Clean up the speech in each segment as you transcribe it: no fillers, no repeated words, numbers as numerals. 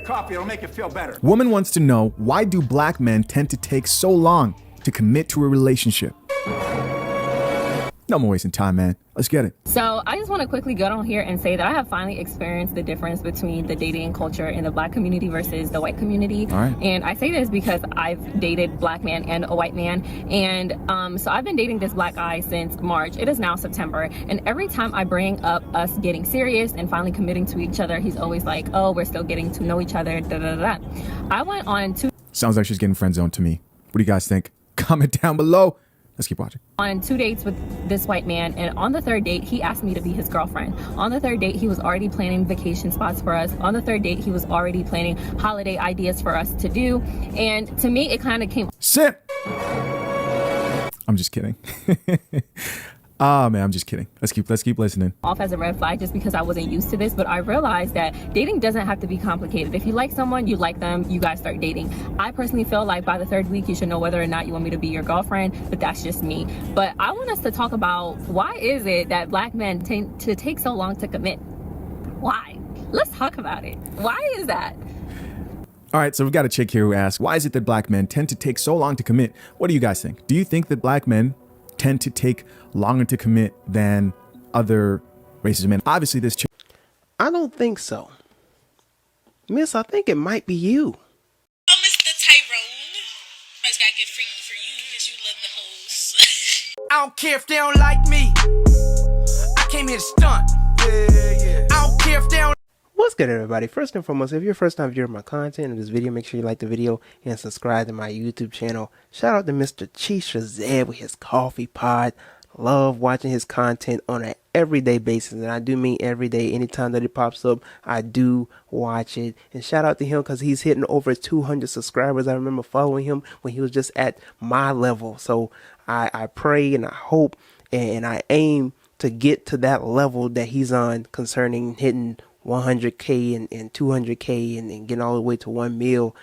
coffee. It'll make you feel better. Woman wants to know, why do black men tend to take so long to commit to a relationship? No more wasting time, man. Let's get it. So I just want to quickly go on here and say that I have finally experienced the difference between the dating culture in the black community versus the white community. All right. And I say this because I've dated black man and a white man. And so I've been dating this black guy since March. It is now September. And every time I bring up us getting serious and finally committing to each other, he's always like, oh, we're still getting to know each other. Da, da, da, da. I went on two. Sounds like she's getting friend zoned to me. What do you guys think? Comment down below. Let's keep watching. On 2 dates with this white man, and on the third date he asked me to be his girlfriend. On the third date he was already planning vacation spots for us. On the third date he was already planning holiday ideas for us to do, and to me it kind of came Simp. I'm just kidding. Ah, man, I'm just kidding. Let's keep listening. off as a red flag just because I wasn't used to this. But I realized that dating doesn't have to be complicated. If you like someone, you like them, you guys start dating. I personally feel like by the third week you should know whether or not you want me to be your girlfriend, but that's just me. But I want us to talk about, why is it that black men tend to take so long to commit? Why? Let's talk about it. Why is that? All right, so we've got a chick here who asks, why is it that black men tend to take so long to commit? What do you guys think? Do you think that black men tend to take longer to commit than other races of men? Obviously, this chick. I don't think so. Miss, I think it might be you. Oh, Mr. Tyrone. I just gotta get freaky for you because you love the hoes. I don't care if they don't like me. I came here to stunt. Yeah. I don't care if they don't. What's good, everybody? First and foremost, if you're first time viewer of my content in this video, make sure you like the video and subscribe to my YouTube channel. Shout out to Mr. Chisha Zed with his coffee pod. Love watching his content on an everyday basis, and I do mean every day. Anytime that it pops up, I do watch it. And shout out to him because he's hitting over 200 subscribers. I remember following him when he was just at my level. So I pray and I hope and I aim to get to that level that he's on concerning hitting 100K and 200K and getting all the way to 1 mil,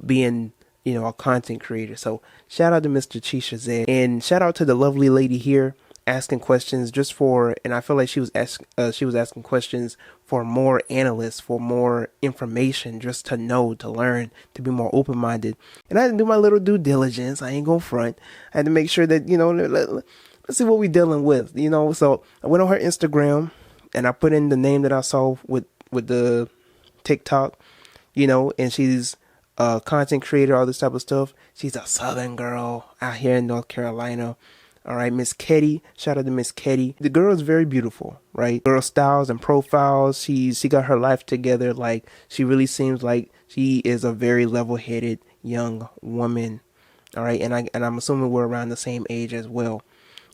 being, a content creator. So shout out to Mr. Chisha Zed, and shout out to the lovely lady here asking questions and I feel like she was asking questions for more analysts, for more information, just to know, to learn, to be more open-minded. And I had to do my little due diligence. I ain't gonna front. I had to make sure that, let's see what we dealing with, So I went on her Instagram and I put in the name that I saw with the TikTok, and she's a content creator, all this type of stuff. She's a Southern girl out here in North Carolina. All right, Miss Ketty. Shout out to Miss Ketty. The girl is very beautiful, right? Girl styles and profiles. She got her life together. Like, she really seems like she is a very level-headed young woman. All right, and I'm assuming we're around the same age as well.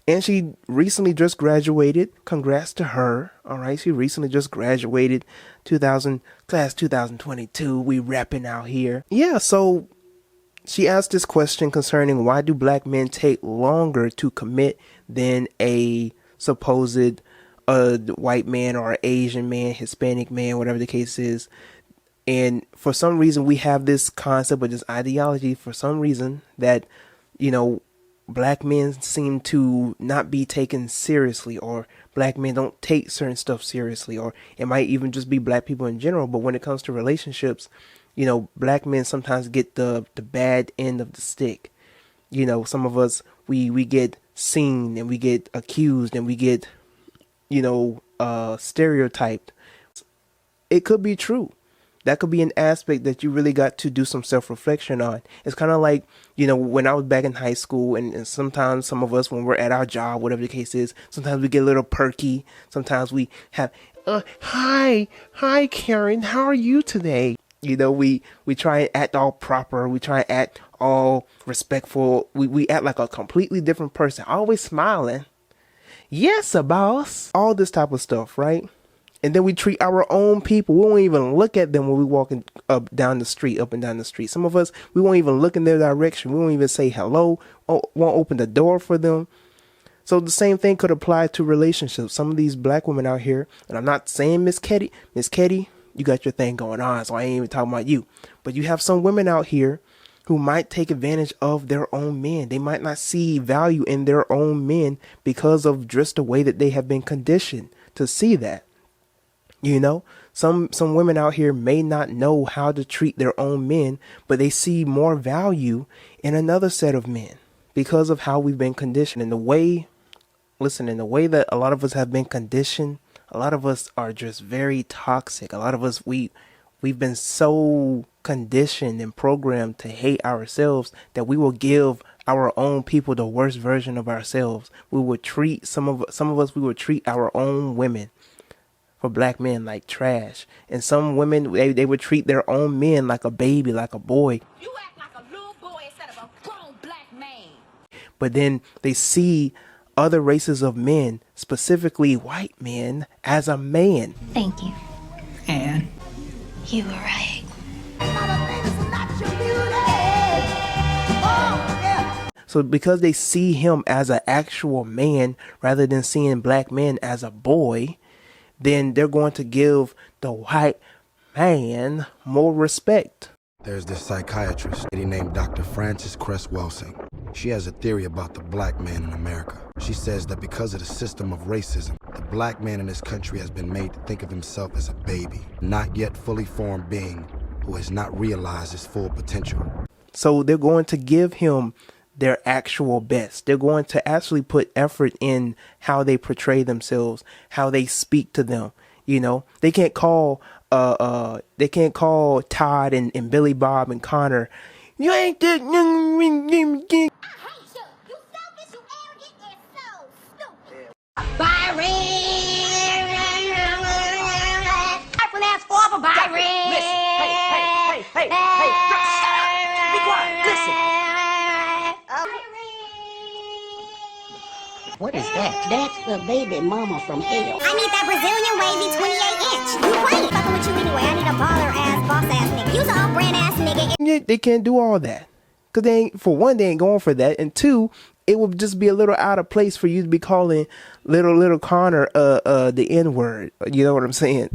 And she recently just graduated. Congrats to her. All right. She recently just graduated class 2022. We rapping out here. Yeah. So she asked this question concerning, why do black men take longer to commit than a supposed white man or Asian man, Hispanic man, whatever the case is. And for some reason, we have this concept or this ideology for some reason that, black men seem to not be taken seriously, or black men don't take certain stuff seriously, or it might even just be black people in general. But when it comes to relationships, black men sometimes get the bad end of the stick. Some of us, we get seen and we get accused and we get, stereotyped. It could be true. That could be an aspect that you really got to do some self-reflection on. It's kind of like, when I was back in high school, and sometimes some of us, when we're at our job, whatever the case is, sometimes we get a little perky. Sometimes we have, hi Karen, how are you today? We try and act all proper. We try and act all respectful. We act like a completely different person, always smiling. Yes, boss. All this type of stuff, right? And then we treat our own people. We won't even look at them when we walking up and down the street. Some of us, we won't even look in their direction. We won't even say hello. Won't open the door for them. So the same thing could apply to relationships. Some of these black women out here, and I'm not saying Miss Ketty, you got your thing going on, so I ain't even talking about you. But you have some women out here who might take advantage of their own men. They might not see value in their own men because of just the way that they have been conditioned to see that. Some women out here may not know how to treat their own men, but they see more value in another set of men because of how we've been conditioned. And the way that a lot of us have been conditioned, a lot of us are just very toxic. A lot of us, we've been so conditioned and programmed to hate ourselves that we will give our own people the worst version of ourselves. We would treat some of us, we would treat our own women, for black men, like trash. And some women, they would treat their own men like a baby, like a boy. You act like a little boy instead of a grown black man. But then they see other races of men, specifically white men, as a man. Thank you. And You were right. So because they see him as an actual man rather than seeing black men as a boy, then they're going to give the white man more respect. There's this psychiatrist named Dr. Frances Cress Welsing. She has a theory about the black man in America. She says that because of the system of racism, the black man in this country has been made to think of himself as a baby, not yet fully formed being who has not realized his full potential. So they're going to give him their actual best. They're going to actually put effort in how they portray themselves, how they speak to them. You know, they can't call Todd and Billy Bob and Connor, you ain't that young. I hate you. You selfish, you arrogant, and so stupid. Byron! From ass for Byron! Listen, hey, shut up. Be quiet, listen. What is that? That's the baby mama from hell. I need that Brazilian wavy 28-inch. You playing? Fucking with you anyway. I need a baller ass, boss ass nigga. You's an off-brand ass nigga. Yeah, they can't do all that. Because they ain't, for one, they ain't going for that. And two, it would just be a little out of place for you to be calling little Connor the N-word. You know what I'm saying?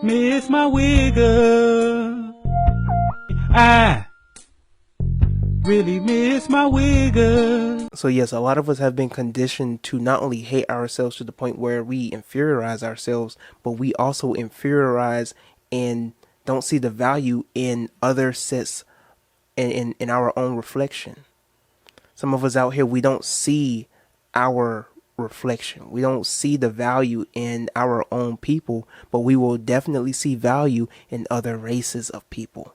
Miss my wigger. I really miss my wigger. So yes, a lot of us have been conditioned to not only hate ourselves to the point where we inferiorize ourselves, but we also inferiorize and don't see the value in other sets in our own reflection. Some of us out here, we don't see our reflection. We don't see the value in our own people, but we will definitely see value in other races of people.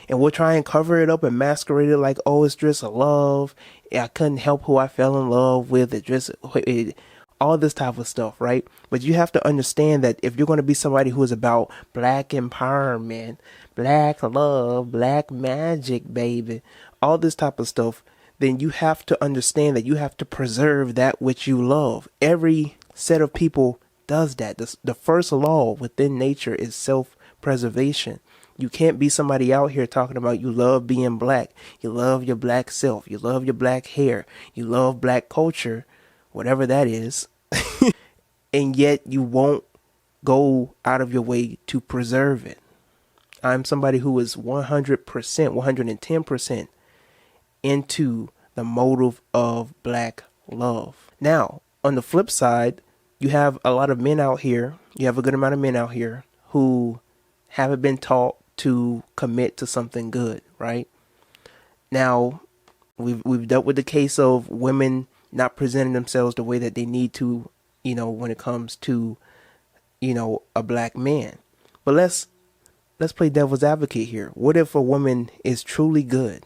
And we'll try and cover it up and masquerade it like, oh, it's just a love. I couldn't help who I fell in love with. All this type of stuff, right? But you have to understand that if you're going to be somebody who is about black empowerment, black love, black magic, baby, all this type of stuff, then you have to understand that you have to preserve that which you love. Every set of people does that. The first law within nature is self-preservation. You can't be somebody out here talking about you love being black, you love your black self, you love your black hair, you love black culture, whatever that is, and yet you won't go out of your way to preserve it. I'm somebody who is 100%, 110% into the motive of black love. Now, on the flip side, you have a lot of men out here, you have a good amount of men out here who haven't been taught to commit to something good, right? Now, we've dealt with the case of women not presenting themselves the way that they need to, you know, when it comes to, you know, a black man. But let's play devil's advocate here. What if a woman is truly good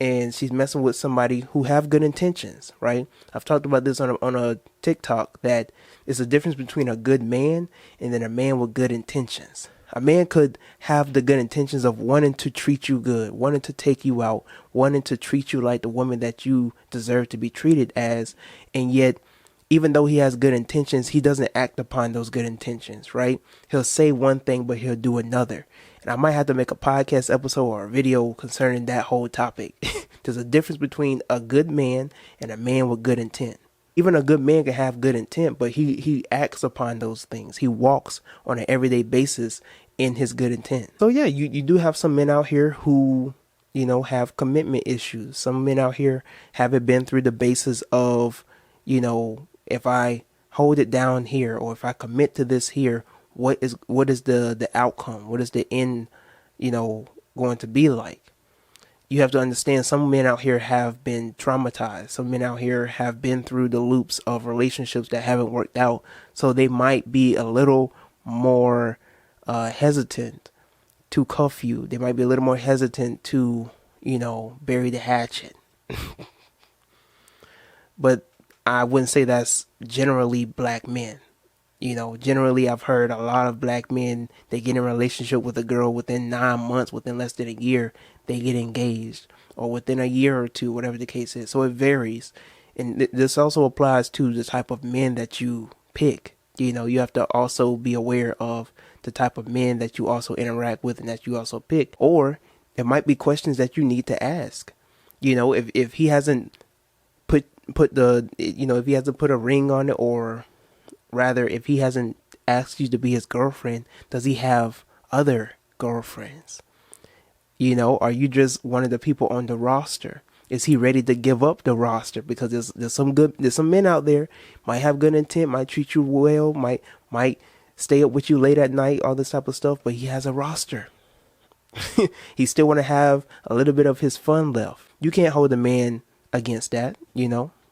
and she's messing with somebody who have good intentions, right? I've talked about this on a TikTok, that there's a difference between a good man and then a man with good intentions. A man could have the good intentions of wanting to treat you good, wanting to take you out, wanting to treat you like the woman that you deserve to be treated as. And yet, even though he has good intentions, he doesn't act upon those good intentions, right? He'll say one thing, but he'll do another. And I might have to make a podcast episode or a video concerning that whole topic. There's a difference between a good man and a man with good intent. Even a good man can have good intent, but he acts upon those things. He walks on an everyday basis in his good intent. So yeah, you do have some men out here who, you know, have commitment issues. Some men out here haven't been through the basis of, you know, if I hold it down here or if I commit to this here, what is the outcome? What is the end, going to be like? You have to understand some men out here have been traumatized. Some men out here have been through the loops of relationships that haven't worked out. So they might be a little more hesitant to cuff you. They might be a little more hesitant to, bury the hatchet. But I wouldn't say that's generally black men. Generally I've heard a lot of black men, they get in a relationship with a girl within 9 months, within less than a year, they get engaged, or within a year or two, whatever the case is. So it varies. And this also applies to the type of men that you pick. You have to also be aware of the type of men that you also interact with and that you also pick. Or it might be questions that you need to ask. If he hasn't put if he hasn't put a ring on it, or rather, if he hasn't asked you to be his girlfriend, does he have other girlfriends? Are you just one of the people on the roster? Is he ready to give up the roster? Because there's some men out there, might have good intent, might treat you well, might stay up with you late at night, all this type of stuff, but he has a roster. He still want to have a little bit of his fun left. You can't hold a man against that,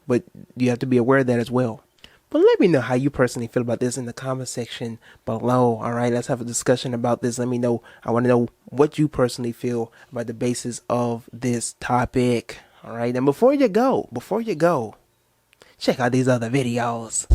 but you have to be aware of that as well. But let me know how you personally feel about this in the comment section below. All right, let's have a discussion about this. Let me know. I want to know what you personally feel about the basis of this topic. All right, and before you go, check out these other videos.